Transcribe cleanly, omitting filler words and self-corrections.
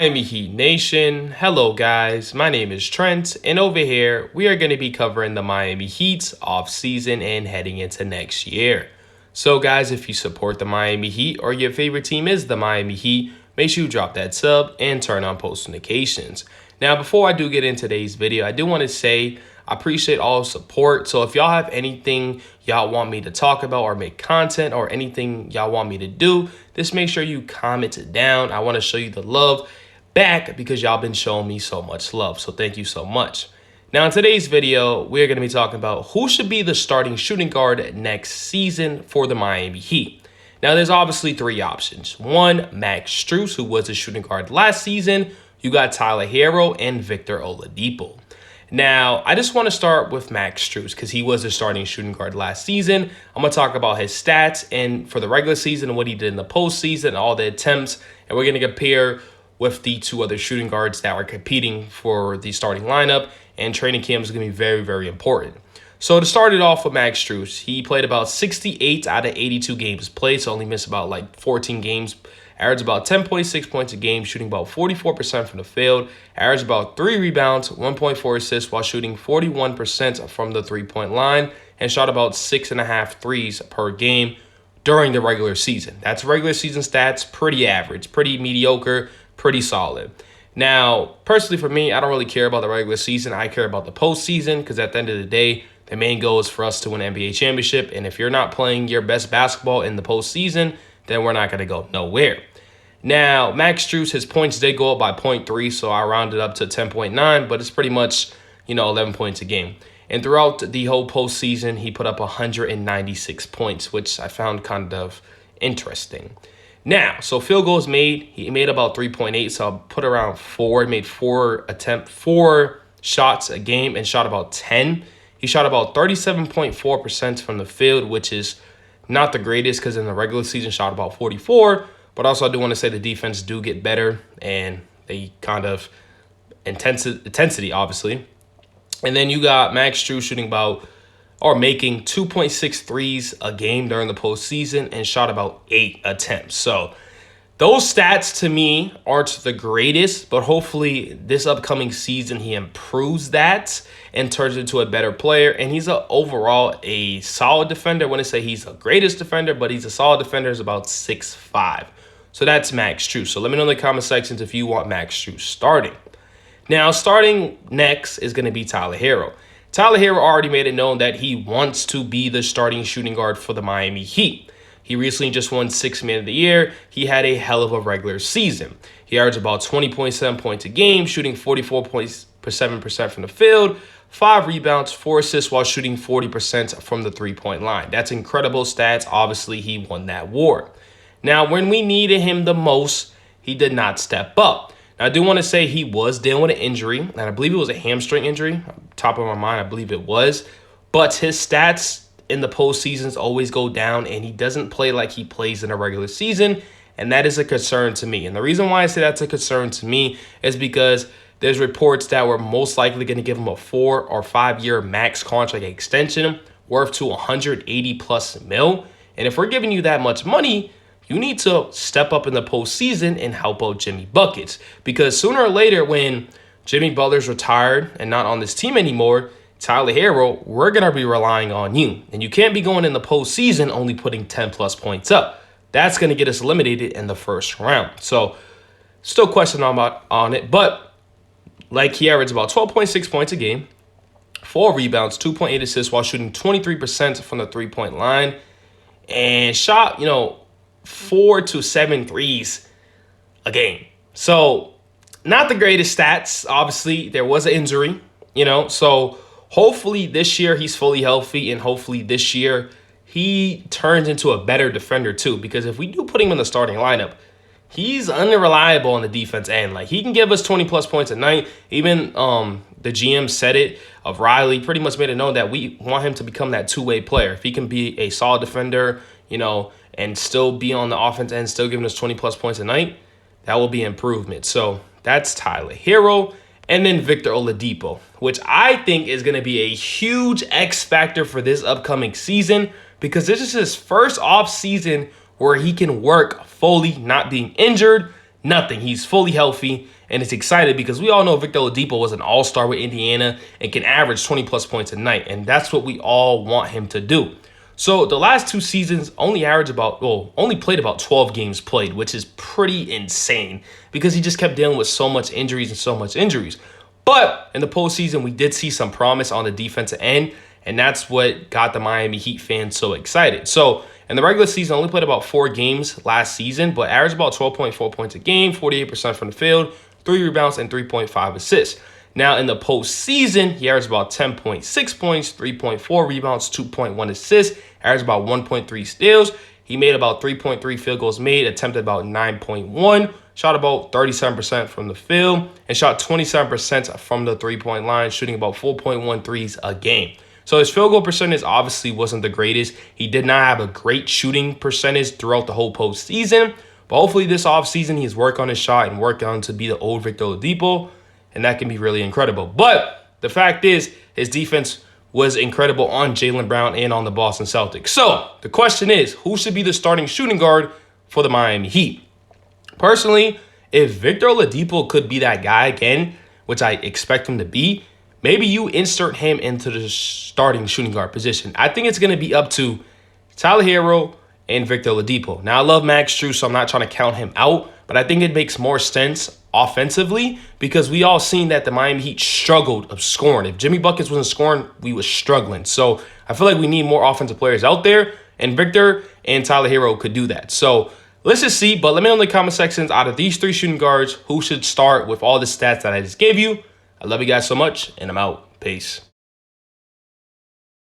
Miami Heat Nation. Hello, guys. My name is Trent, and over here we are going to be covering the Miami Heat's offseason and heading into next year. So, guys, if you support the Miami Heat or your favorite team is the Miami Heat, make sure you drop that sub and turn on post notifications. Now, before I do get into today's video, I do want to say I appreciate all support. So if y'all have anything y'all want me to talk about or make content or anything y'all want me to do, just make sure you comment it down. I want to show you the love back because y'all been showing me so much love. So thank you so much. Now in today's video, we're going to be talking about who should be the starting shooting guard next season for the Miami Heat. Now there's obviously three options. One, Max Strus, who was a shooting guard last season. You got Tyler Herro and Victor Oladipo. Now, I just want to start with Max Strus because he was the starting shooting guard last season. I'm going to talk about his stats and for the regular season, what he did in the postseason, all the attempts, and we're going to compare with the two other shooting guards that were competing for the starting lineup, and training camp is going to be very, very important. So to start it off with Max Strus, he played about 68 out of 82 games played, so only missed about like 14 games. Averaged about 10.6 points a game, shooting about 44% from the field. Averaged about 3 rebounds, 1.4 assists while shooting 41% from the three-point line, and shot about 6.5 threes per game during the regular season. That's regular season stats, pretty average, pretty mediocre, pretty solid. Now, personally for me, I don't really care about the regular season. I care about the postseason because at the end of the day, the main goal is for us to win an NBA championship. And if you're not playing your best basketball in the postseason, then we're not going to go nowhere. Now, Max Strus, his points did go up by 0.3, so I rounded up to 10.9, but it's pretty much, 11 points a game. And throughout the whole postseason, he put up 196 points, which I found kind of interesting. Now, so field goals made, he made about 3.8, so I'll put around 4. He made 4 shots a game and shot about 10. He shot about 37.4% from the field, which is not the greatest because in the regular season shot about 44. But also I do want to say the defense do get better and they kind of intensity, obviously. And then you got Max Strus shooting about or making 2.6 threes a game during the postseason and shot about 8 attempts. So those stats to me aren't the greatest, but hopefully this upcoming season he improves that and turns into a better player. And he's overall a solid defender. I wouldn't say he's the greatest defender, but he's a solid defender. He's about 6'5". So that's Max Strus. So let me know in the comment sections if you want Max Strus starting. Now, starting next is going to be Tyler Herro. Tyler Herro already made it known that he wants to be the starting shooting guard for the Miami Heat. He recently just won 6th Man of the Year. He had a hell of a regular season. He averaged about 20.7 points a game, shooting 44.7% from the field, 5 rebounds, 4 assists while shooting 40% from the three-point line. That's incredible stats. Obviously, he won that war. Now, when we needed him the most, he did not step up. Now, I do want to say he was dealing with an injury, and I believe it was a hamstring injury. Top of my mind, I believe it was. But his stats in the postseasons always go down, and he doesn't play like he plays in a regular season, and that is a concern to me. And the reason why I say that's a concern to me is because there's reports that we're most likely going to give him a 4 or 5 year max contract extension worth to 180 plus mil. And if we're giving you that much money, you need to step up in the postseason and help out Jimmy Buckets. Because sooner or later, when Jimmy Butler's retired and not on this team anymore, Tyler Herro, we're going to be relying on you. And you can't be going in the postseason only putting 10 plus points up. That's going to get us eliminated in the first round. So still question on it. But like he averaged about 12.6 points a game, 4 rebounds, 2.8 assists while shooting 23% from the three-point line. And shot, 4 to 7 threes a game. So not the greatest stats. Obviously, there was an injury, so hopefully this year he's fully healthy and hopefully this year he turns into a better defender too. Because if we do put him in the starting lineup, he's unreliable on the defense end. Like he can give us 20 plus points a night. Even the GM said it of Riley, pretty much made it known that we want him to become that two-way player. If he can be a solid defender, and still be on the offense end, still giving us 20 plus points a night, that will be improvement. So that's Tyler Herro. And then Victor Oladipo, which I think is going to be a huge X factor for this upcoming season because this is his first off season where he can work fully, not being injured, Nothing. He's fully healthy and is excited because we all know Victor Oladipo was an all-star with Indiana and can average 20-plus points a night, and that's what we all want him to do. So the last 2 seasons only played about 12 games played, which is pretty insane because he just kept dealing with so much injuries. But in the postseason, we did see some promise on the defensive end, and that's what got the Miami Heat fans so excited. So in the regular season, only played about 4 games last season, but averaged about 12.4 points a game, 48% from the field, 3 rebounds, and 3.5 assists. Now, in the postseason, he averaged about 10.6 points, 3.4 rebounds, 2.1 assists, averaged about 1.3 steals. He made about 3.3 field goals made, attempted about 9.1, shot about 37% from the field, and shot 27% from the three-point line, shooting about 4.1 threes a game. So his field goal percentage obviously wasn't the greatest. He did not have a great shooting percentage throughout the whole postseason, but hopefully this offseason he's worked on his shot and worked on to be the old Victor Oladipo, and that can be really incredible. But the fact is, his defense was incredible on Jaylen Brown and on the Boston Celtics. So the question is, who should be the starting shooting guard for the Miami Heat? Personally, if Victor Oladipo could be that guy again, which I expect him to be, maybe you insert him into the starting shooting guard position. I think it's going to be up to Tyler Herro and Victor Oladipo. Now, I love Max Strus, so I'm not trying to count him out, but I think it makes more sense offensively because we all seen that the Miami Heat struggled of scoring. If Jimmy Buckets wasn't scoring, we was struggling. So I feel like we need more offensive players out there, and Victor and Tyler Herro could do that. So let's just see, but let me know in the comment sections, out of these 3 shooting guards, who should start with all the stats that I just gave you. I love you guys so much, and I'm out. Peace.